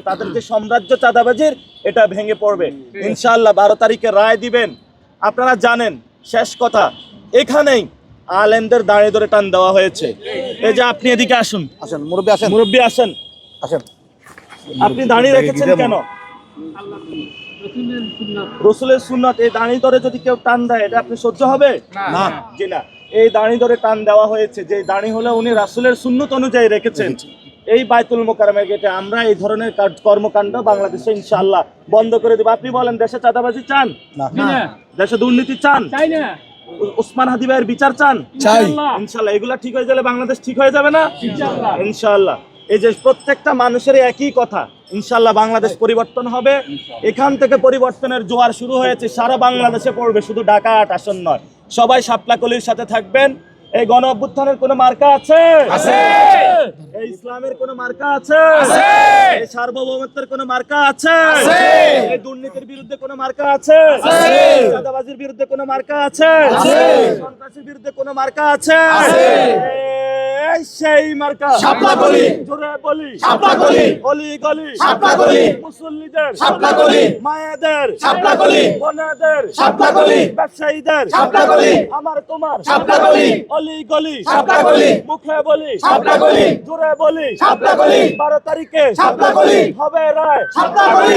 তাদের যে সাম্রাজ্য চাঁদাবাজির এটা ভেঙে পড়বে ইনশাআল্লাহ। 12 তারিখে রায় দিবেন। আপনারা জানেন, শেষ কথা, এখানেই আলেমদের দাঁড়িয়ে ধরে টান দেওয়া হয়েছে। এই যে আপনি এদিকে আসুন, আসেন মুরব্বী, আসেন মুরব্বী আসেন। আসেন। আপনি দাঁড়িয়ে রেখেছেন কেন? রসুলের সুন্নাত, এই দাঁড়িয়ে ধরে যদি কেউ টান দেয় এটা আপনি সহ্য হবে না? জি না, এই দাঁড়িয়ে ধরে টান দেওয়া হয়েছে। যে দাঁড়ি হলো উনি রাসূলের সুন্নত অনুযায়ী রেখেছেন। এই বাইতুল মোকাররমের গেটে আমরা এই ধরনের কর্মকাণ্ড বাংলাদেশে ইনশাআল্লাহ বন্ধ করে দেব। আপনি বলেন, দেশে চাঁদাবাজি চান? না। দেশে দুর্নীতি চান? চাই না। ওসমান হাদি ভাইয়ের বিচার চান? চাই। ইনশাআল্লাহ এগুলা ঠিক হয়ে গেলে বাংলাদেশ ঠিক হয়ে যাবে না? ইনশাআল্লাহ ইনশাআল্লাহ। এই যে প্রত্যেকটা মানুষের একই কথা, ইনশাআল্লাহ বাংলাদেশ পরিবর্তন হবে। এখান থেকে পরিবর্তনের জোয়ার শুরু হয়েছে, সারা বাংলাদেশে পড়বে, শুধু ঢাকা ৮ আসন নয়। সবাই শাপলাকলির সাথে থাকবেন। এই গণ অভ্যুত্থানের কোনো মার্কা আছে? এই ইসলামের কোনো মার্কা আছে? এই সার্বভৌমত্বের কোনো মার্কা আছে? এই দুর্নীতির বিরুদ্ধে কোনো মার্কা আছে? চাঁদাবাজির বিরুদ্ধে কোনো মার্কা আছে? সন্ত্রাসের বিরুদ্ধে কোনো মার্কা আছে? এই সেই মার্কা শাপলাকলি। জোরে বলি শাপলাকলি। গলি গলি শাপলাকলি। মুসল্লিদের শাপলাকলি, মায়েদের শাপলাকলি, বোনেদের শাপলাকলি, ব্যবসায়ীদের শাপলাকলি, আমার তোমার শাপলাকলি, অলি গলি শাপলাকলি, মুখে বলি শাপলাকলি, জোরে বলি শাপলাকলি। 12 তারিখে শাপলাকলি হবে রায় শাপলাকলি।